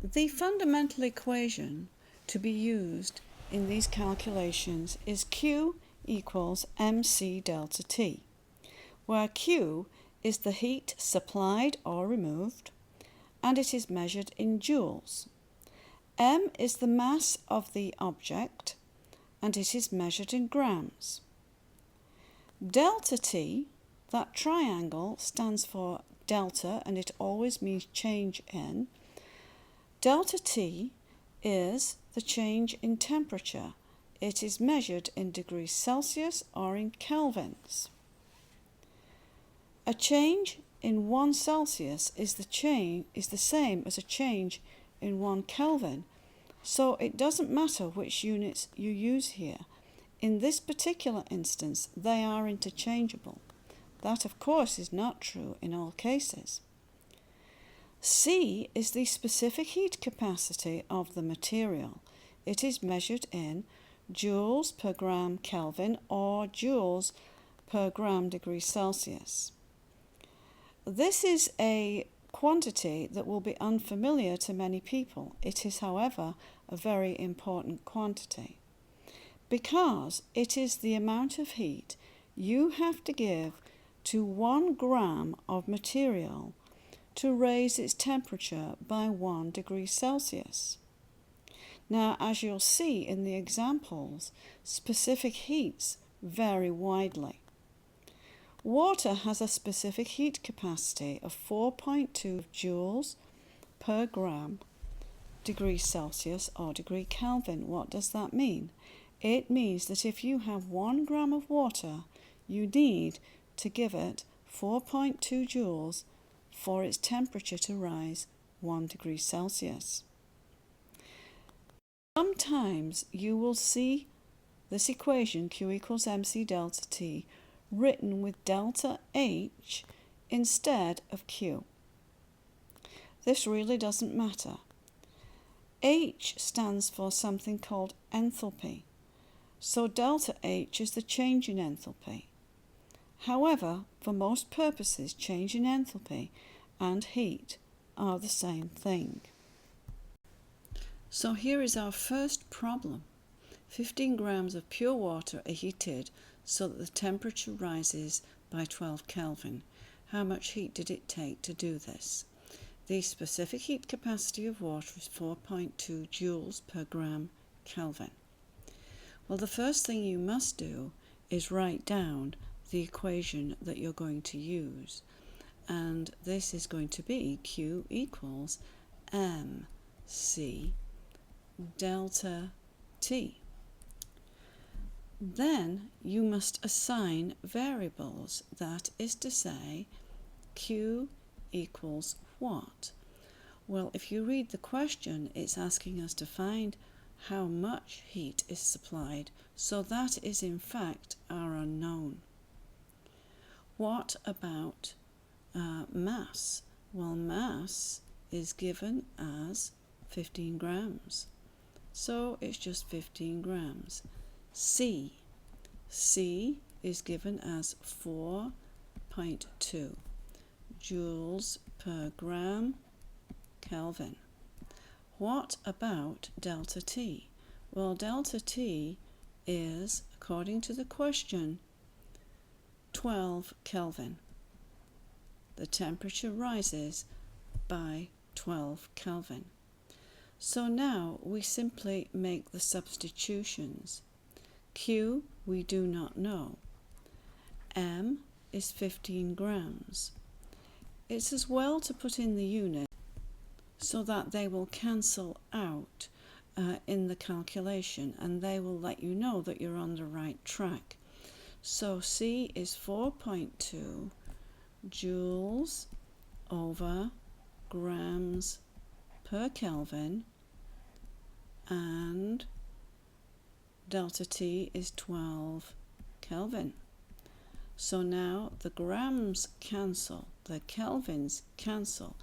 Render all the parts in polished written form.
The fundamental equation to be used in these calculations is Q equals mc delta T, where Q is the heat supplied or removed, and it is measured in joules. M is the mass of the object, and it is measured in grams. Delta T, that triangle, stands for delta, and it always means change in. Delta T is the change in temperature. It is measured in degrees Celsius or in kelvins. A change in 1 Celsius is the same as a change in 1 Kelvin, so it doesn't matter which units you use here. In this particular instance, they are interchangeable. That, of course, is not true in all cases. C is the specific heat capacity of the material. It is measured in joules per gram Kelvin or joules per gram degree Celsius. This is a quantity that will be unfamiliar to many people. It is, however, a very important quantity because it is the amount of heat you have to give to 1 gram of material to raise its temperature by 1 degree Celsius. Now, as you'll see in the examples, specific heats vary widely. Water has a specific heat capacity of 4.2 joules per gram degree Celsius or degree Kelvin. What does that mean? It means that if you have 1 gram of water, you need to give it 4.2 joules for its temperature to rise 1 degree Celsius. Sometimes you will see this equation, Q equals mc delta T, written with delta H instead of Q. This really doesn't matter. H stands for something called enthalpy, so delta H is the change in enthalpy. However, for most purposes, change in enthalpy and heat are the same thing. So here is our first problem. 15 grams of pure water are heated so that the temperature rises by 12 Kelvin. How much heat did it take to do this? The specific heat capacity of water is 4.2 joules per gram Kelvin. Well, the first thing you must do is write down the equation that you're going to use. And this is going to be Q equals mc delta T. Then you must assign variables, that is to say, Q equals what? Well, if you read the question, it's asking us to find how much heat is supplied, so that is in fact our unknown. What about mass? Well, mass is given as 15 grams, so it's just 15 grams. C is given as 4.2 joules per gram Kelvin. What about delta T? Well, delta T is, according to the question, 12 Kelvin. The temperature rises by 12 Kelvin. So now we simply make the substitutions. Q we do not know. M is 15 grams. It's as well to put in the unit so that they will cancel out in the calculation, and they will let you know that you're on the right track. So C is 4.2 joules over grams per Kelvin, and delta T is 12 Kelvin. So now the grams cancel, the kelvins cancel.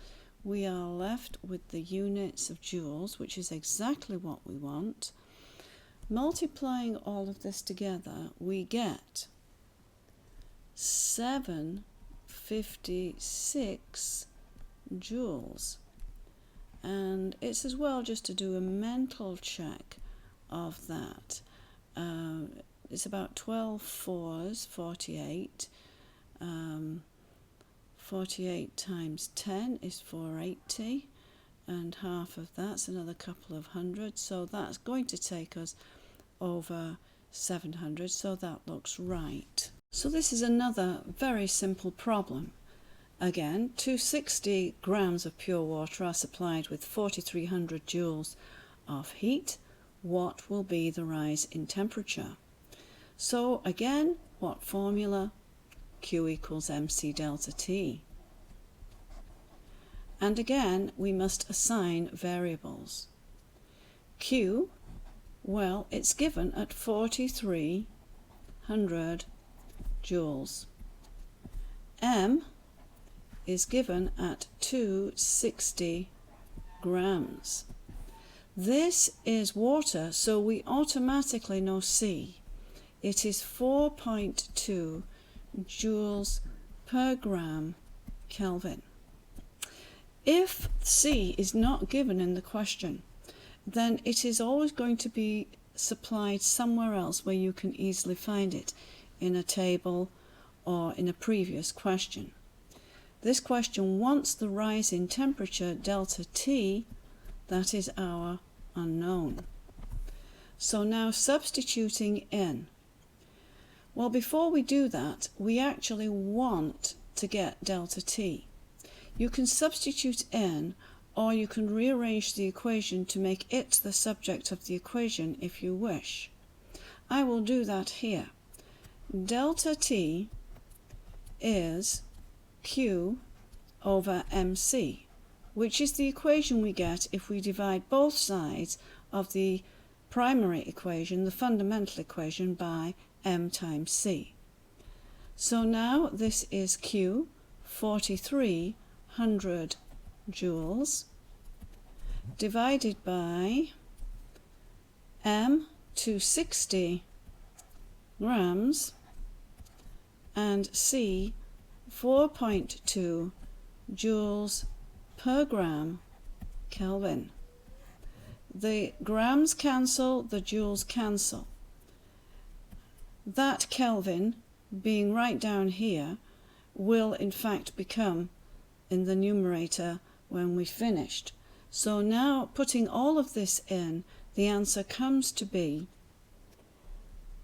We are left with the units of joules, which is exactly what we want. Multiplying all of this together, we get 756 joules. And it's as well just to do a mental check of that. It's about 12 fours, 48. 48 times 10 is 480, and half of that's another couple of hundred, so that's going to take us over 700, so that looks right. So this is another very simple problem. Again, 260 grams of pure water are supplied with 4300 joules of heat. What will be the rise in temperature? So again, what formula? Q equals mc delta T. And again, we must assign variables. Q, well, it's given at 4300 joules. M is given at 260 grams. This is water, so we automatically know C. It is 4.2 joules per gram Kelvin. If C is not given in the question, then it is always going to be supplied somewhere else where you can easily find it, in a table or in a previous question. This question wants the rise in temperature delta T, that is our unknown. So now substituting in. Well, before we do that, we actually want to get delta T. You can substitute in, or you can rearrange the equation to make it the subject of the equation if you wish. I will do that here. Delta T is Q over mc, which is the equation we get if we divide both sides of the primary equation, the fundamental equation, by m times c. So now this is Q, 4300 joules, divided by m, 260 grams, and c, 4.2 joules per gram Kelvin. The grams cancel, the joules cancel. That Kelvin, being right down here, will in fact become in the numerator when we finished. So now, putting all of this in, the answer comes to be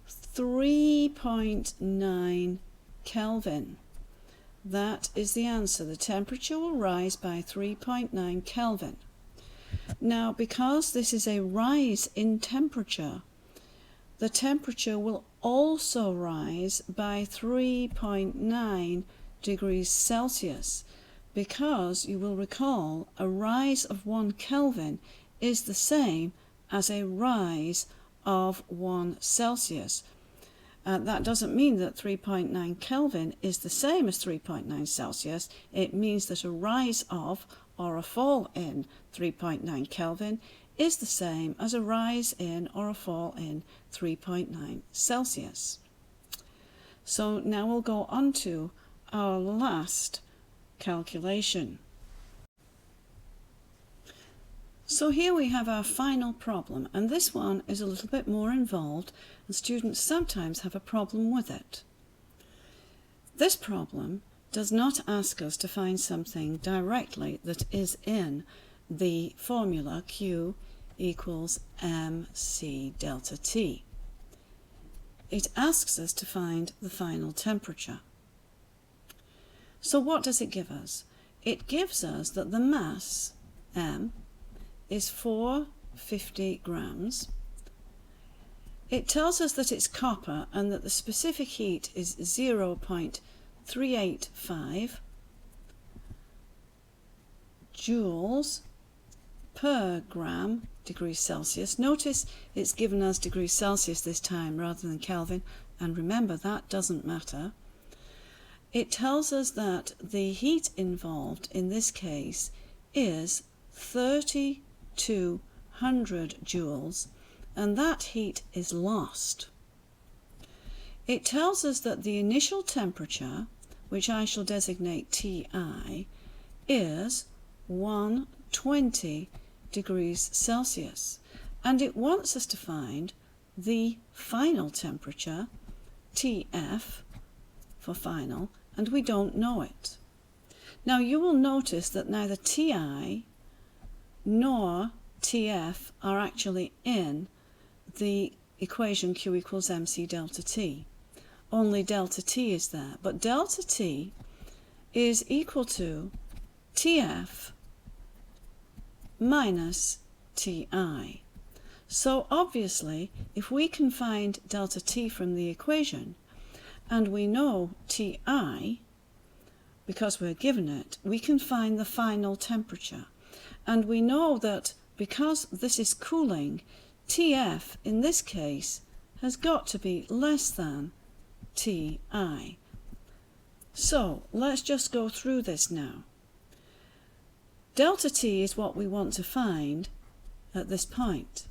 3.9 Kelvin. That is the answer. The temperature will rise by 3.9 Kelvin. Now, because this is a rise in temperature, the temperature will also rise by 3.9 degrees Celsius, because you will recall a rise of 1 Kelvin is the same as a rise of 1 Celsius. That doesn't mean that 3.9 Kelvin is the same as 3.9 Celsius. It means that a rise of or a fall in 3.9 Kelvin is the same as a rise in or a fall in 3.9 Celsius. So now we'll go on to our last calculation. So here we have our final problem, and this one is a little bit more involved, and students sometimes have a problem with it. This problem does not ask us to find something directly that is in the formula Q equals mc delta T. It asks us to find the final temperature. So what does it give us? It gives us that the mass, m, is 450 grams. It tells us that it's copper and that the specific heat is 0.385 joules per gram degrees Celsius. Notice it's given us degrees Celsius this time rather than Kelvin, and remember that doesn't matter. It tells us that the heat involved in this case is 3200 joules, and that heat is lost. It tells us that the initial temperature, which I shall designate Ti, is 1 120 degrees Celsius. And it wants us to find the final temperature, TF for final, and we don't know it. Now you will notice that neither TI nor TF are actually in the equation Q equals mc delta T. Only delta T is there, but delta T is equal to TF minus TI. So obviously, if we can find delta T from the equation, and we know TI, because we're given it, we can find the final temperature. And we know that because this is cooling, TF in this case has got to be less than TI. So let's just go through this now. Delta T is what we want to find at this point.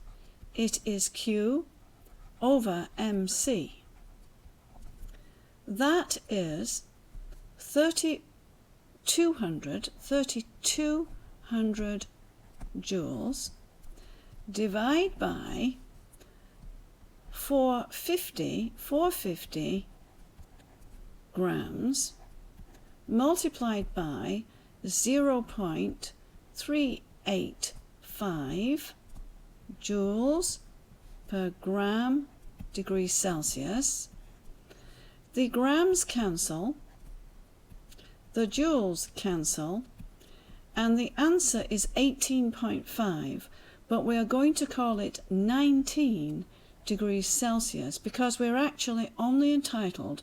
It is Q over mc. That is 3200 joules, divide by 450 grams, multiplied by 0.385 joules per gram degree Celsius. The grams cancel, the joules cancel, and the answer is 18.5, but we are going to call it 19 degrees Celsius because we're actually only entitled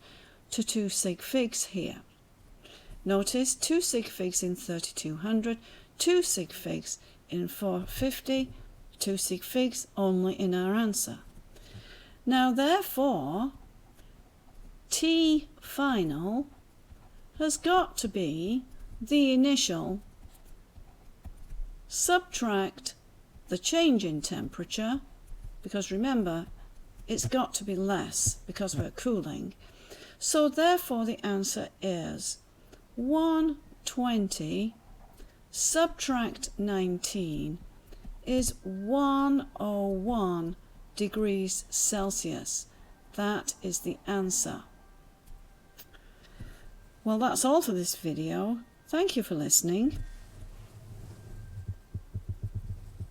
to 2 sig figs here. Notice 2 sig figs in 3200, 2 sig figs in 450, 2 sig figs only in our answer. Now therefore, T final has got to be the initial, subtract the change in temperature, because remember, it's got to be less because we're cooling. So therefore the answer is 120 subtract 19 is 101 degrees Celsius. That is the answer. Well, that's all for this video. Thank you for listening.